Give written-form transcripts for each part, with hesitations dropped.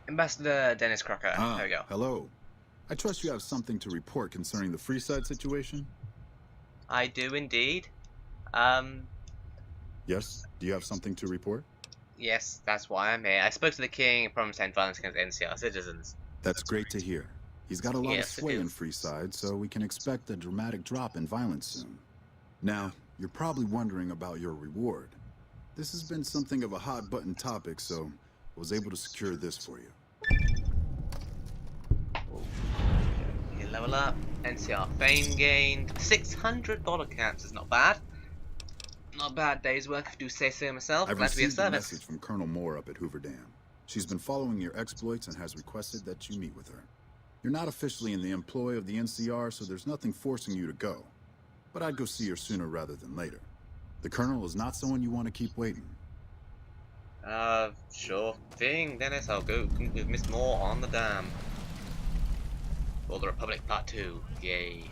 Ambassador Dennis Crocker. There we go. Hello. I trust you have something to report concerning the Freeside situation? I do indeed. Yes? Do you have something to report? Yes, that's why I'm here. I spoke to the king and promised to end violence against NCR citizens. That's great to hear. He's got a lot of Yes, it sway in is. Freeside, so we can expect a dramatic drop in violence soon. Now, you're probably wondering about your reward. This has been something of a hot-button topic, so I was able to secure this for you. You level up. NCR fame gained. $600 caps is not bad. Not a bad day's work, if I do say so myself. I've Glad to be of received a service. message from Colonel Moore up at Hoover Dam. She's been following your exploits and has requested that you meet with her. You're not officially in the employ of the NCR, so there's nothing forcing you to go. But I'd go see her sooner rather than later. The Colonel is not someone you want to keep waiting. Sure thing, Dennis. I'll go with Miss Moore on the dam. For the Republic Part 2. Yay.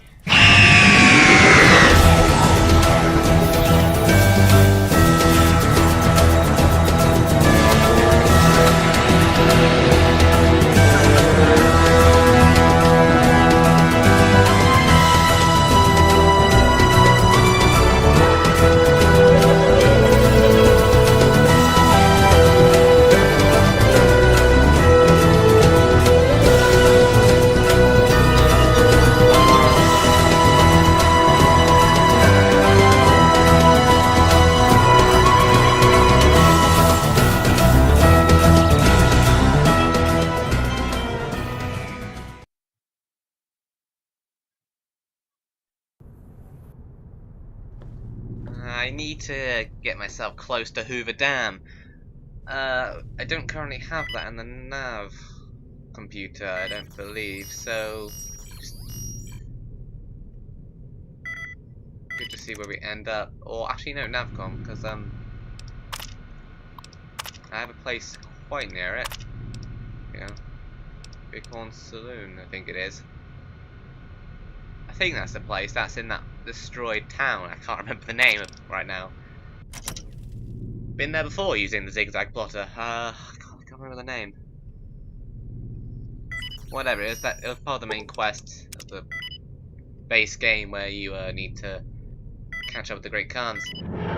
I need to get myself close to Hoover Dam. I don't currently have that in the nav computer, I don't believe, so good to see where we end up. Or actually no, Navcom, because I have a place quite near it. You know, Bighorn Saloon, I think it is. I think that's the place. That's in that destroyed town. I can't remember the name right now. Been there before using the zigzag plotter. I can't remember the name. Whatever it is, it was part of the main quest of the base game where you need to catch up with the Great Khans.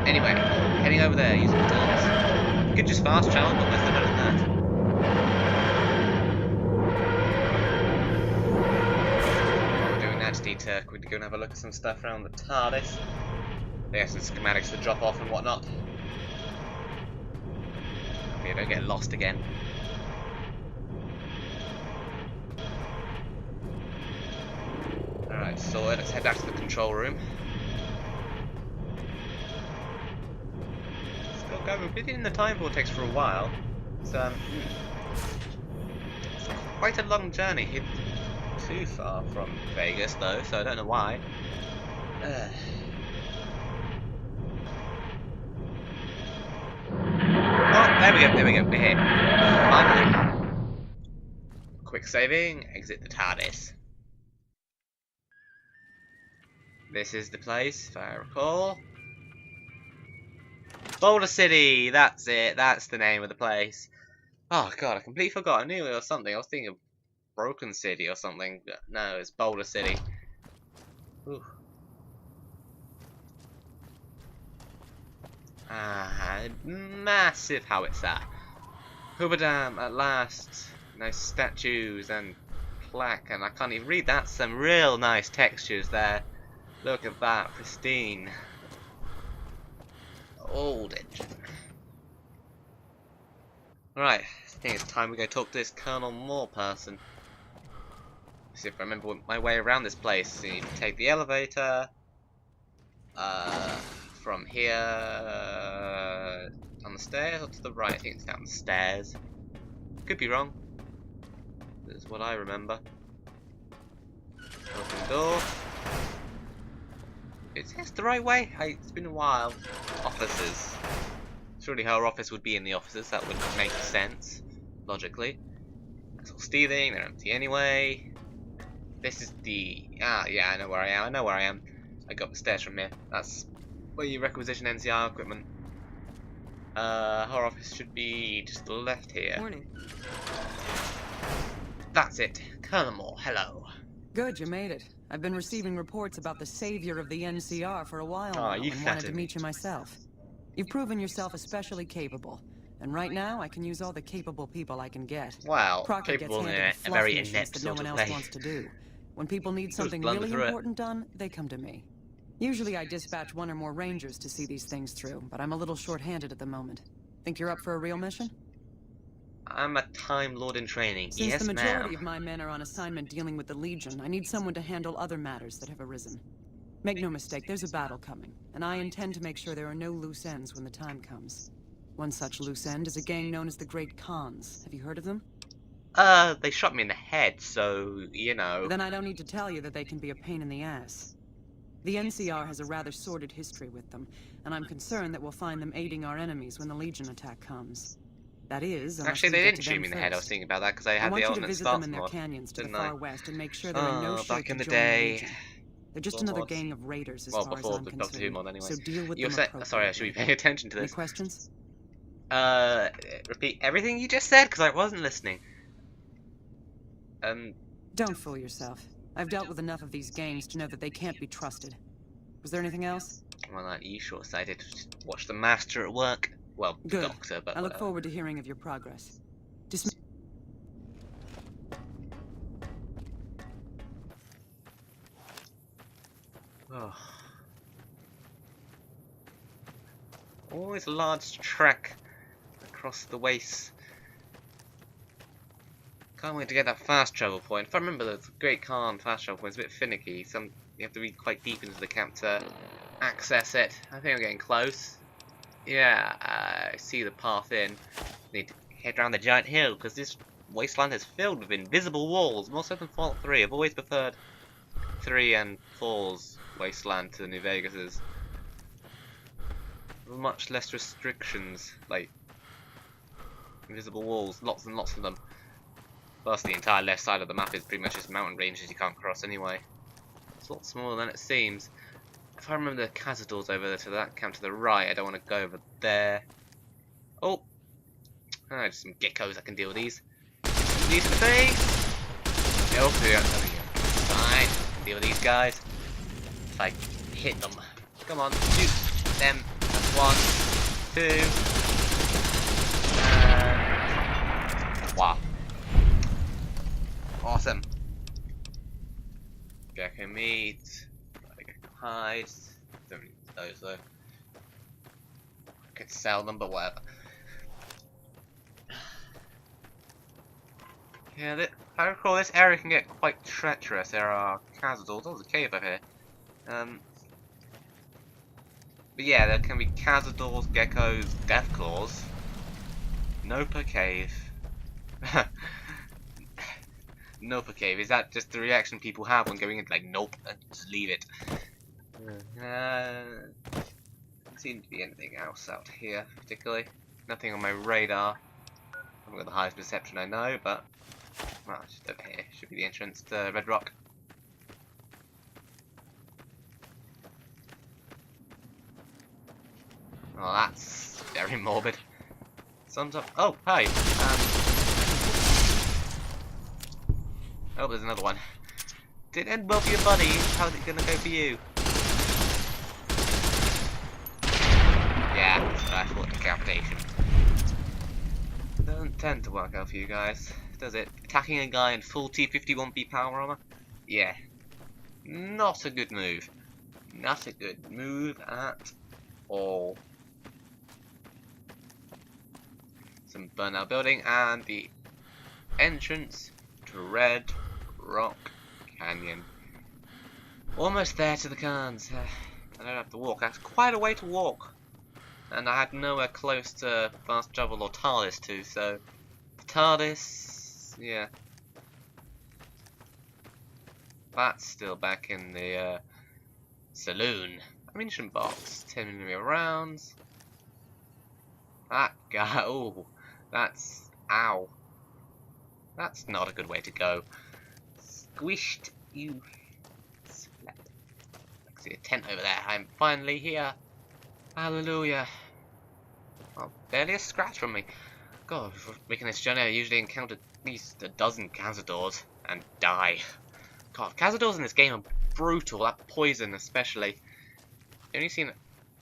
Anyway, heading over there using the tools. You could just fast travel, but where's the better than that? Need to quickly go and have a look at some stuff around the TARDIS. They have some schematics to drop off and whatnot. Okay, don't get lost again. Alright, so let's head back to the control room. Still going. We've been in the time vortex for a while. It's quite a long journey. Too far from Vegas though, so I don't know why. Oh, there we go, we're here. Finally. Quick saving, exit the TARDIS. This is the place, if I recall. Boulder City, that's it, that's the name of the place. Oh god, I completely forgot, I knew it was something, I was thinking of Broken City or something. No, it's Boulder City. Ooh. Massive howitzer. Hoover Dam at last. Nice statues and plaque, and I can't even read that. Some real nice textures there. Look at that, pristine. Old engine. Right, I think it's time we go talk to this Colonel Moore person. See if I remember my way around this place. So you take the elevator from here down the stairs or to the right. I think it's down the stairs. Could be wrong. This is what I remember. Open the door. Is this the right way? It's been a while. Offices. Surely her office would be in the offices. That would make sense logically. That's all stealing. They're empty anyway. This is the... yeah, I know where I am. I got the stairs from here. That's where you requisition NCR equipment. Her office should be just left here. Morning. That's it. Colonel Moore, hello. Good, you made it. I've been receiving reports about the savior of the NCR for a while Oh, now, you and wanted to flattered me. meet you myself. You've proven yourself especially capable, and right now I can use all the capable people I can get. Well, Crocker gets capable in handed the a fluff very missions inept that no sort one of else way. wants to do. When people need Just something blunder really through it. important done, they come to me. Usually I dispatch one or more rangers to see these things through, but I'm a little short-handed at the moment. Think you're up for a real mission? I'm a Time Lord in training. Since the Yes, majority ma'am. of my men are on assignment dealing with the Legion, I need someone to handle other matters that have arisen. Make no mistake, there's a battle coming, and I intend to make sure there are no loose ends when the time comes. One such loose end is a gang known as the Great Khans. Have you heard of them? They shot me in the head, so, you know. Then I don't need to tell you that they can be a pain in the ass. The NCR has a rather sordid history with them, and I'm concerned that we'll find them aiding our enemies when the Legion attack comes. That is, unless Actually, we they get didn't to shoot them me in the head. I was first. thinking about that because I I had the want you to alternate visit them stance in their mod, canyons to the didn't I? far west and make sure they're in no shape Back in to the join the day. Legion. They're just War another mods. gang of raiders as Well, far as before I'm the Doctor Who concerned, mod, anyway. so deal with You them said, appropriately. sorry, I should be paying attention to Any this. questions? Repeat everything you just said because I wasn't listening. Don't fool yourself. I've dealt with enough of these gangs to know that they can't be trusted. Was there anything else? Well, aren't you short-sighted? Just watch the Master at work. Well, the Good. Doctor, but I look whatever. forward to hearing of your progress. Oh. Always a large trek across the wastes. Can't wait to get that fast travel point. If I remember, the Great Khan fast travel point is a bit finicky. You have to be quite deep into the camp to access it. I think I'm getting close. Yeah, I see the path in. Need to head around the giant hill because this wasteland is filled with invisible walls. More so than Fallout 3. I've always preferred 3 and 4's wasteland to New Vegas's. Much less restrictions, like invisible walls, lots and lots of them. Plus, the entire left side of the map is pretty much just mountain ranges you can't cross anyway. It's a lot smaller than it seems. If I remember the cazadors over there to that camp to the right, I don't want to go over there. Oh! Just some geckos, I can deal with these. These in the face! Nope, we don't have any. Fine, I can deal with these guys. If I hit them. Come on, shoot them. That's 1, 2. Wow. Awesome. Gecko meat. Gecko hides. Don't need those though. I could sell them, but whatever. Yeah, if I recall, this area can get quite treacherous. There are cazadors. There's a cave over here. But yeah, there can be cazadors, geckos, deathclaws. Nopa cave. Nopa cave. Is that just the reaction people have when going into like nope and just leave it? Doesn't seem to be anything else out here particularly. Nothing on my radar. I haven't got the highest perception I know, but well, just over here should be the entrance to Red Rock. Oh, that's very morbid. Sun's up. Oh, hi. Oh, there's another one. Didn't end well for your buddy. How's it gonna go for you? Yeah, that's what I thought. Decapitation. Doesn't tend to work out for you guys, does it? Attacking a guy in full T-51B power armor? Yeah. Not a good move. Not a good move at all. Some burnout building and the entrance to Red Rock Canyon. Almost there to the Khans. I don't have to walk. That's quite a way to walk. And I had nowhere close to fast travel or TARDIS to, so TARDIS, yeah. That's still back in the saloon. Ammunition box, 10mm rounds. That guy, oh, that's, ow. That's not a good way to go. Squished, you slut. I can see a tent over there. I'm finally here. Hallelujah. Oh, barely a scratch from me. God, before making this journey, I usually encounter at least a dozen cazadors and die. God, cazadors in this game are brutal. That poison, especially. The only thing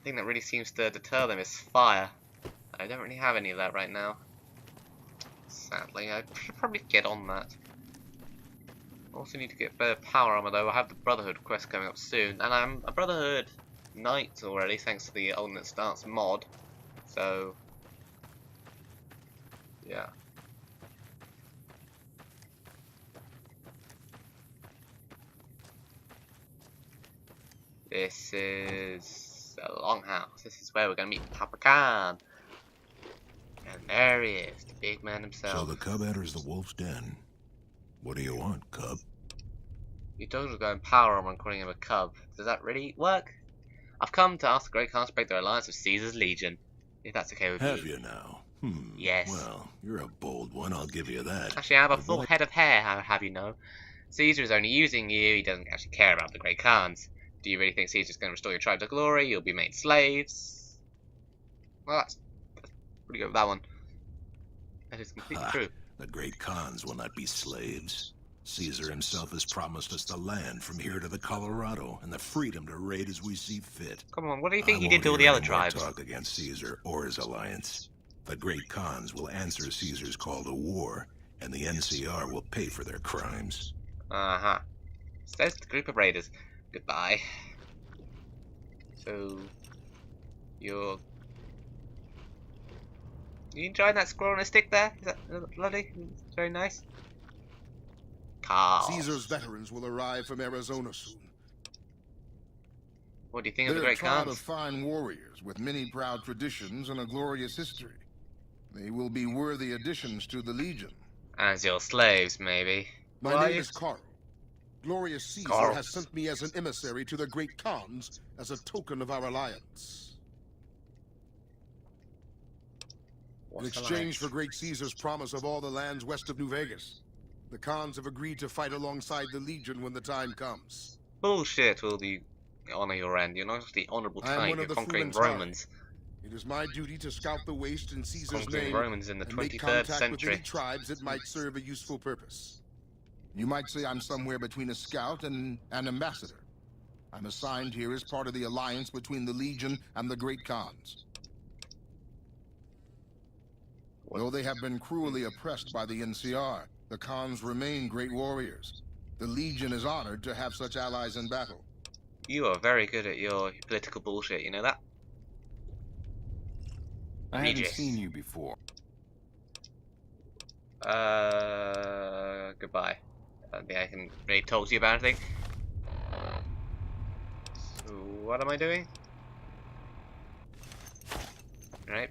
that really seems to deter them is fire. I don't really have any of that right now. Sadly, I should probably get on that. Also need to get better power armor though. I have the Brotherhood quest coming up soon, and I'm a Brotherhood Knight already thanks to the Alternate Stance mod. So, yeah. This is the Longhouse. This is where we're gonna meet Papa Khan. And there he is, the big man himself. So the cub enters the wolf's den. What do you want, cub? You told us to go in power armor and calling him a cub. Does that really work? I've come to ask the Great Khan to break their alliance with Caesar's Legion. If that's okay with you. Have you now? Yes. Well, you're a bold one, I'll give you that. Actually, I have a But full head of hair, I'll have you know. Caesar is only using you, he doesn't actually care about the Great Khans. Do you really think Caesar's going to restore your tribe to glory? You'll be made slaves? Well, that's pretty good with that one. That is completely true. The Great Khans will not be slaves. Caesar himself has promised us the land from here to the Colorado and the freedom to raid as we see fit. Come on, what do you think I he did won't to all hear the other any more tribes? talk against Caesar or his alliance. The Great Khans will answer Caesar's call to war, and the NCR will pay for their crimes. Uh-huh. Says the group of raiders. Goodbye. So, you're... You enjoying that squirrel on a stick there? Is that bloody? Very nice. Carl. Caesar's veterans will arrive from Arizona soon. What do you think of the They're a Great tribe Khans? of fine warriors with many proud traditions and a glorious history. They will be worthy additions to the Legion. As your slaves, maybe. My Why? name is Carl. Glorious Caesar Carl. has sent me as an emissary to the Great Khans as a token of our alliance. In What's exchange alliance? for Great Caesar's promise of all the lands west of New Vegas, the Khans have agreed to fight alongside the Legion when the time comes. Bullshit, will you honor your end? You're not just the honorable I am type, one you're of the conquering Freeman Romans. It is my duty to scout the waste in Caesar's Conquering name Romans in the and make 23rd contact with century. any tribes that might serve a useful purpose. You might say I'm somewhere between a scout and an ambassador. I'm assigned here as part of the alliance between the Legion and the Great Khans. Though they have been cruelly oppressed by the NCR, the Khans remain great warriors. The Legion is honored to have such allies in battle. You are very good at your political bullshit, you know that? I haven't Regis. seen you before. Goodbye. I don't think I can really talk to you about anything. So, what am I doing? Right.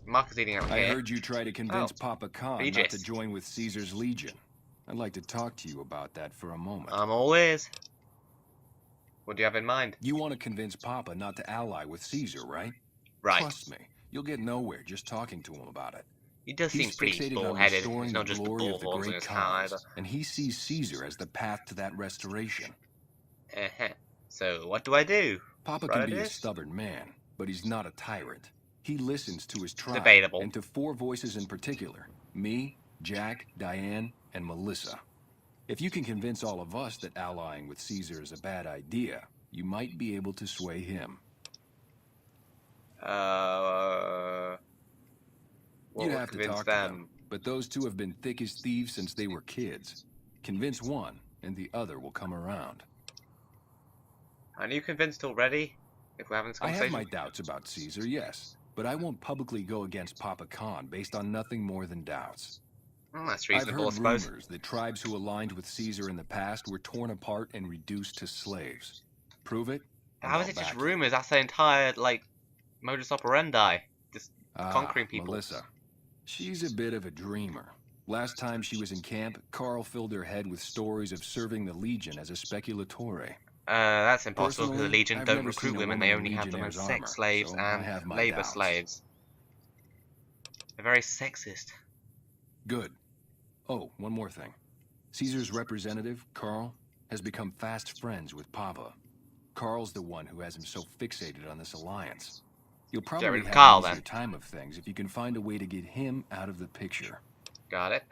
Mark is eating out I here. heard you try to convince Oh. Papa Khan not Regis. to join with Caesar's Legion. I'd like to talk to you about that for a moment. I'm all ears. What do you have in mind? You want to convince Papa not to ally with Caesar, right? Right. Trust me, you'll get nowhere just talking to him about it. He does He's seem pretty fixated on bullheaded. restoring He's the not just the glory bull of the horns in Great his car either. Khans, and he sees Caesar as the path to that restoration. So, what do I do? Papa Right, can be it a is. stubborn man, but he's not a tyrant. He listens to his tribe, Debatable. and to 4 voices in particular: me, Jack, Diane, and Melissa. If you can convince all of us that allying with Caesar is a bad idea, you might be able to sway him. What You'd would have to convince talk to them, but those two have been thick as thieves since they were kids. Convince one, and the other will come around. Aren't you convinced already? If we're having this I have conversation. my doubts about Caesar, yes, but I won't publicly go against Papa Khan based on nothing more than doubts. That's I've reasonable, I heard suppose. rumors that tribes who aligned with Caesar in the past were torn apart and reduced to slaves. Prove it? and How is I'll it just back you. rumors? That's the entire, like, modus operandi. Just conquering people. Melissa. She's a bit of a dreamer. Last time she was in camp, Carl filled her head with stories of serving the Legion as a speculatore. That's impossible because the Personally, Legion I've don't never recruit seen a women. woman They in only have them as Legionnaires' sex armor, slaves so I and have my labor doubts. slaves. They're very sexist. Good. Oh, one more thing. Caesar's representative, Carl, has become fast friends with Papa. Carl's the one who has him so fixated on this alliance. You'll Get probably rid have of Carl, an easier then. time of things if you can find a way to get him out of the picture. Got it.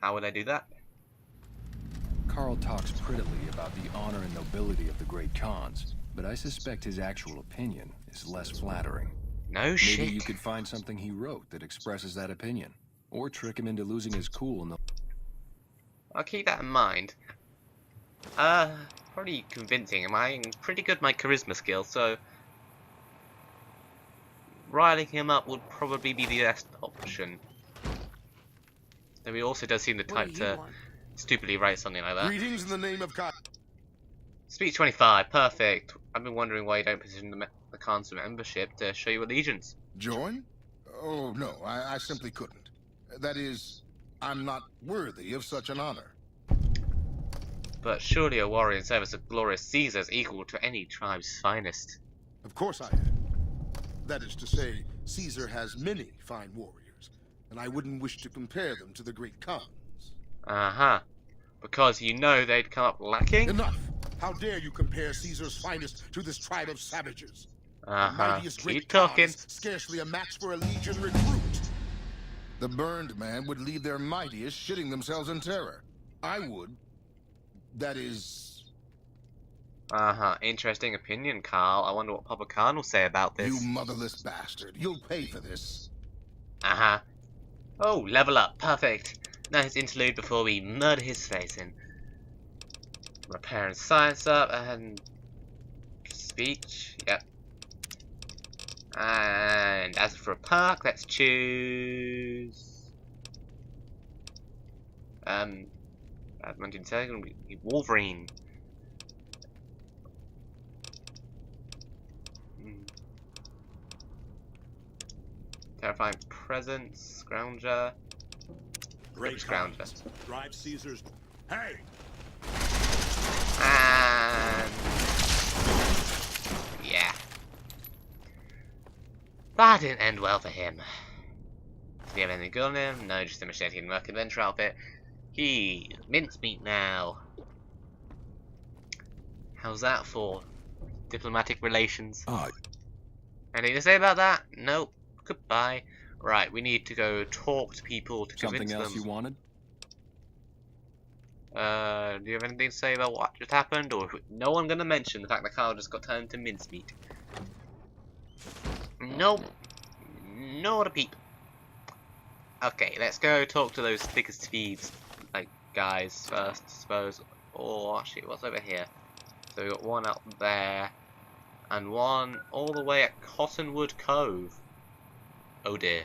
How would I do that? Carl talks prettily about the honor and nobility of the great Khans, but I suspect his actual opinion is less flattering. No shit. Maybe you could find something he wrote that expresses that opinion, or trick him into losing his cool in the... I'll keep that in mind. Pretty convincing. I'm pretty good at my charisma skills, so riling him up would probably be the best option. Though he also does seem the type to stupidly write something like that. Greetings in the name of God. Speech 25, perfect. I've been wondering why you don't position the Khans for membership to show your allegiance. Join? Oh, no, I simply couldn't. That is, I'm not worthy of such an honor. But surely a warrior in service of glorious Caesar is equal to any tribe's finest. Of course I am. That is to say, Caesar has many fine warriors, and I wouldn't wish to compare them to the great Khans. Uh-huh. Because you know they'd come up lacking? Enough! How dare you compare Caesar's finest to this tribe of savages? The Uh-huh. mightiest Keep great talking. Khans, scarcely a match for a legion recruit. The burned man would leave their mightiest shitting themselves in terror. I would. That is... Uh-huh. Interesting opinion, Carl. I wonder what Papa Khan will say about this. You motherless bastard. You'll pay for this. Uh-huh. Oh, level up. Perfect. Nice interlude before we murder his face in. Repair and science up, and... speech. Yep. And as for a perk, let's choose... Wolverine. Terrifying presence, Scrounger. Great Scrounger. Khans, drive Caesar's... Hey! And... yeah. That didn't end well for him. Does he have anything good on him? No, just a machete and work adventure outfit. He's mincemeat now. How's that for diplomatic relations? Ah, Anything to say about that? Nope. Goodbye. Right, we need to go talk to people to Something convince else them. you wanted? Do you have anything to say about what just happened? Or no one gonna mention the fact that Carl just got turned to mincemeat? Nope. Not a peep. Okay, let's go talk to those thickest thieves, like, guys first, I suppose. Oh, actually, what's over here? So we got one out there, and one all the way at Cottonwood Cove. Oh dear.